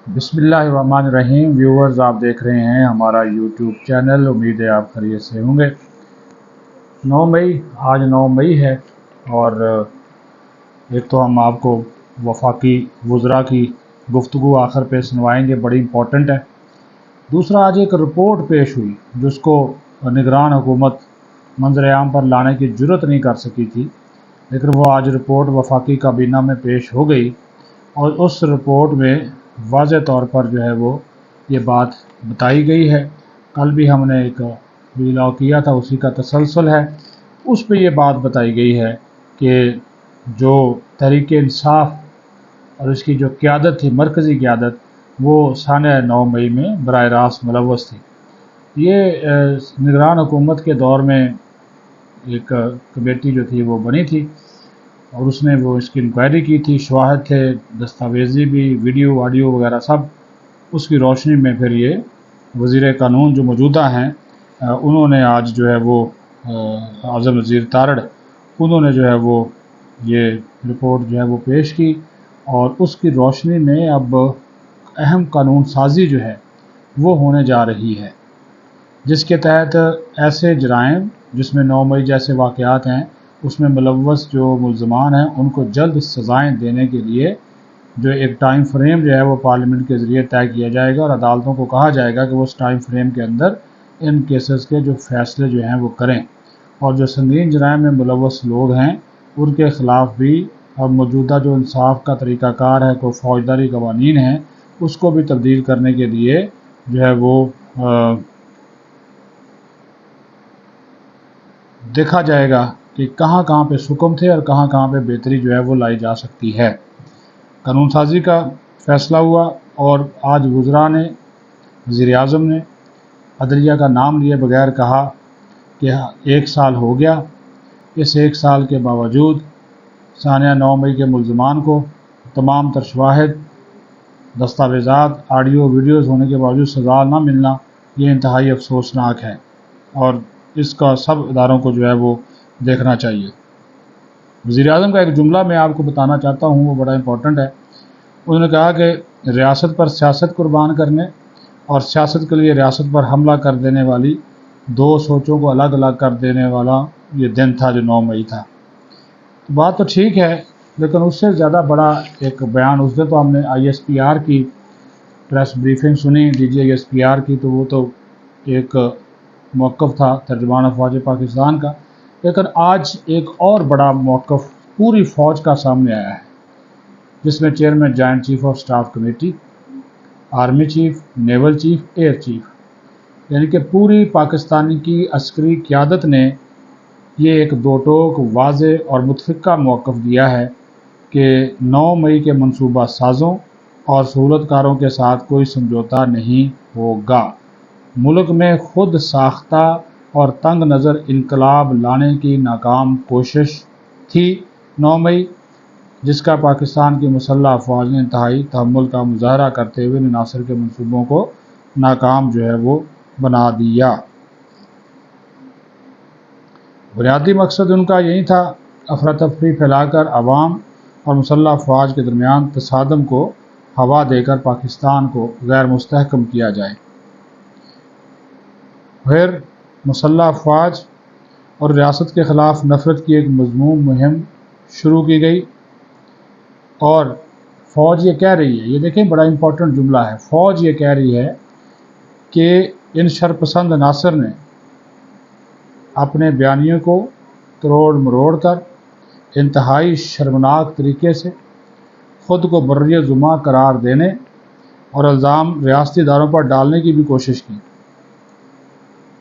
बिस्मिल्लाहिर्रहमानिर्रहीम। व्यूअर्स, आप देख रहे हैं हमारा यूट्यूब चैनल। उम्मीद है आप खैरियत से होंगे। 9 मई, आज 9 मई है और एक तो हम आपको वफाकी वज़रा की गुफ्तगू आखिर पे सुनवाएंगे, बड़ी इम्पोर्टेंट है। दूसरा, आज एक रिपोर्ट पेश हुई जिसको निगरान हुकूमत मंजर आम पर लाने की जुर्रत नहीं कर सकी थी, लेकिन वो आज रिपोर्ट वफाकी काबीना में पेश हो गई और उस रिपोर्ट में वाज़ेह तौर पर जो है वो ये बात बताई गई है। कल भी हमने एक वीडियो किया था, उसी का तसलसल है। उस पे ये बात बताई गई है कि जो तहरीक इंसाफ और इसकी जो क़यादत थी, मरकज़ी क़यादत, वो साने 9 मई में बराह रास्त मुलव्वस थी। ये निगरान हुकूमत के दौर में एक कमेटी जो थी वो बनी थी और उसने वो इसकी इंक्वायरी की थी। शवाहद थे, दस्तावेज़ी भी, वीडियो ऑडियो वगैरह सब। उसकी रोशनी में फिर ये वज़ीर कानून जो मौजूदा हैं उन्होंने आज जो है वो आज़म वज़ीर तारड़, उन्होंने जो है वो ये रिपोर्ट जो है वो पेश की और उसकी रोशनी में अब अहम कानून साजी जो है वो होने जा रही है, जिसके तहत ऐसे जराइम जिसमें 9 मई जैसे वाक़यात हैं उसमें मुलव्वस जो मुल्ज़मान हैं उनको जल्द सज़ाएँ देने के लिए जो एक टाइम फ्रेम जो है वो पार्लियामेंट के ज़रिए तय किया जाएगा और अदालतों को कहा जाएगा कि वो उस टाइम फ्रेम के अंदर इन केसेस के जो फ़ैसले जो हैं वो करें। और जो संगीन जराइम में मुलव्वस लोग हैं उनके ख़िलाफ़ भी अब मौजूदा जो इंसाफ का तरीक़ाकार है, को फ़ौजदारी क़वानीन हैं, उसको भी तब्दील करने के लिए जो है वो देखा जाएगा कि कहाँ कहाँ पे सुकम थे और कहाँ कहाँ पे बेहतरी जो है वो लाई जा सकती है। कानून साजी का फ़ैसला हुआ और आज वज़रा ने, वज़ीर-ए-आज़म ने अदलिया का नाम लिए बगैर कहा कि 1 साल हो गया। इस 1 साल के बावजूद सानिया 9 मई के मुल्ज़मान को तमाम तर शवाहिद, दस्तावेज़ात, ऑडियो वीडियोज़ होने के बावजूद सज़ा ना मिलना, ये इंतहाई अफसोसनाक है और इसका सब इदारों को जो है वो देखना चाहिए। वज़ीर-ए-आज़म का एक जुमला मैं आपको बताना चाहता हूँ, वो बड़ा इम्पोर्टेंट है। उन्होंने कहा कि रियासत पर सियासत कुर्बान करने और सियासत के लिए रियासत पर हमला कर देने वाली दो सोचों को अलग अलग कर देने वाला ये दिन था जो 9 मई था। तो बात तो ठीक है, लेकिन उससे ज़्यादा बड़ा एक बयान उस दिन तो हमने ISPR की प्रेस ब्रीफिंग सुनी, DG-ISPR की, तो वो तो एक मौक़िफ़ था तर्जुमान अफ़वाज पाकिस्तान का। लेकिन आज एक और बड़ा मौक़िफ़ पूरी फ़ौज का सामने आया है, जिसमें chairman joint chief of staff committee, army chief, naval chief, air chief, यानी कि पूरी पाकिस्तानी की अस्करी क़यादत ने ये एक दो टोक वाज़े और मुतफ़िक़ा मौक़िफ़ दिया है कि 9 मई के मनसूबा साज़ों और सहूलतकारों के साथ कोई समझौता नहीं होगा। मुल्क में खुद साख्ता और तंग नज़र इनकलाब लाने की नाकाम कोशिश थी 9 मई, जिसका पाकिस्तान की मुसल्लह अफ़वाज ने इंतहाई तहम्मुल का मुज़ाहरा करते हुए नासिर के मंसूबों को नाकाम जो है वो बना दिया। बुनियादी मकसद उनका यही था, अफरा तफरी फैलाकर अवाम और मुसल्लह अफ़वाज के दरमियान तसादम को हवा देकर पाकिस्तान को गैर मुस्तहकम किया जाए। फिर मुसल्लह अफ़वाज और रियासत के ख़िलाफ़ नफ़रत की एक मज़मूम मुहिम शुरू की गई और फ़ौज ये कह रही है, ये देखें बड़ा इम्पोर्टेंट जुमला है, फ़ौज ये कह रही है कि इन शरपसंद नासर ने अपने बयानियों को तरोड़ मरोड़ कर इंतहाई शर्मनाक तरीके से ख़ुद को बर्रिय ज़ुमा करार देने और इल्ज़ाम रियासती इदारों पर डालने की भी कोशिश की,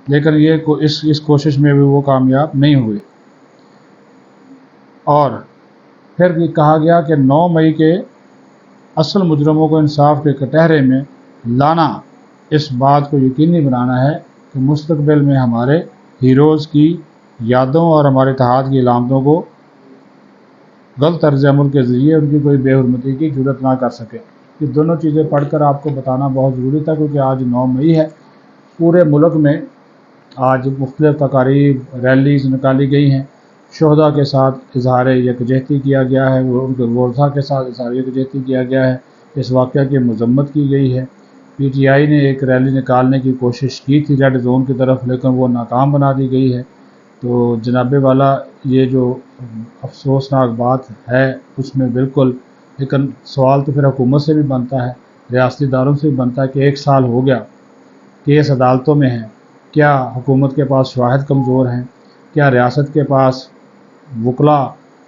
लेकिन ये इस कोशिश में भी वो कामयाब नहीं हुए। और फिर ये कहा गया कि 9 मई के असल मुजरमों को इंसाफ के कटहरे में लाना, इस बात को यकीनी बनाना है कि मुस्तक़बिल में हमारे हीरोज़ की यादों और हमारे इत्तेहाद की अलामतों को गलत तर्ज़ अमल के ज़रिए उनकी कोई बेहुरमती की जुर्रत ना कर सके। ये दोनों चीज़ें पढ़कर आपको बताना बहुत ज़रूरी था, क्योंकि आज 9 मई है। पूरे मुल्क में आज मुख्तलिफ़ तकारीब, रैलीज़ निकाली गई हैं। शोहदा के साथ इज़हार यकजहती किया गया है, वो उनके वर्सा के साथ इज़हार यकजहती किया गया है। اس واقعہ کی مذمت کی گئی ہے۔ پی ٹی آئی نے ایک ریلی نکالنے کی کوشش کی تھی ریڈ زون کی طرف، لیکن وہ ناکام بنا دی گئی ہے۔ تو جناب والا یہ جو افسوسناک بات ہے اس میں بالکل، لیکن سوال تو پھر حکومت سے بھی بنتا ہے، ریاستی اداروں سے بھی بنتا ہے کہ 1 سال ہو گیا، کیس عدالتوں میں ہیں، کیا حکومت کے پاس شواہد کمزور ہیں؟ کیا ریاست کے پاس وکلاء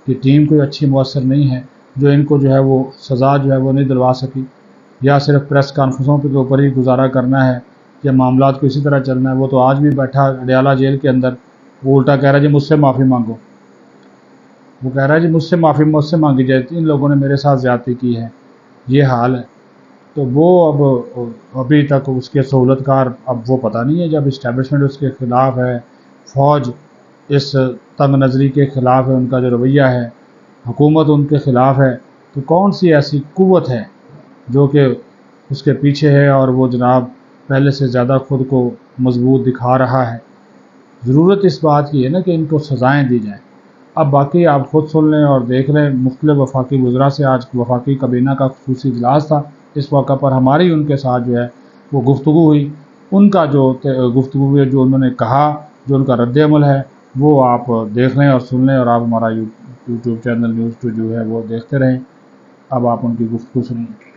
کی ٹیم کوئی اچھی مؤثر نہیں ہے جو ان کو جو ہے وہ سزا جو ہے وہ نہیں دلوا سکی؟ یا صرف پریس کانفرنسوں کے اوپر ہی گزارا کرنا ہے یا معاملات کو اسی طرح چلنا ہے؟ وہ تو آج بھی بیٹھا اڈیالہ جیل کے اندر، وہ الٹا کہہ رہا ہے جی مجھ سے معافی مانگو، وہ کہہ رہا ہے جی مجھ سے مانگی جائے، ان لوگوں نے میرے ساتھ زیادتی کی ہے، یہ حال ہے۔ تو وہ اب ابھی تک اس کے سہولت کار، اب وہ پتہ نہیں ہے، جب اسٹیبلشمنٹ اس کے خلاف ہے، فوج اس تنگ نظری کے خلاف ہے، ان کا جو رویہ ہے، حکومت ان کے خلاف ہے، تو کون سی ایسی قوت ہے جو کہ اس کے پیچھے ہے اور وہ جناب پہلے سے زیادہ خود کو مضبوط دکھا رہا ہے؟ ضرورت اس بات کی ہے نا کہ ان کو سزائیں دی جائیں۔ اب باقی آپ خود سن لیں اور دیکھ لیں، مختلف وفاقی وزراء سے آج وفاقی کابینہ کا خصوصی اجلاس تھا، اس موقع پر ہماری ان کے ساتھ جو ہے وہ گفتگو ہوئی، ان کا جو گفتگو ہوئی، جو انہوں نے کہا، جو ان کا رد عمل ہے، وہ آپ دیکھ لیں اور سن لیں، اور آپ ہمارا یوٹیوب چینل نیوز 2 جو ہے وہ دیکھتے رہیں۔ اب آپ ان کی گفتگو سنیں۔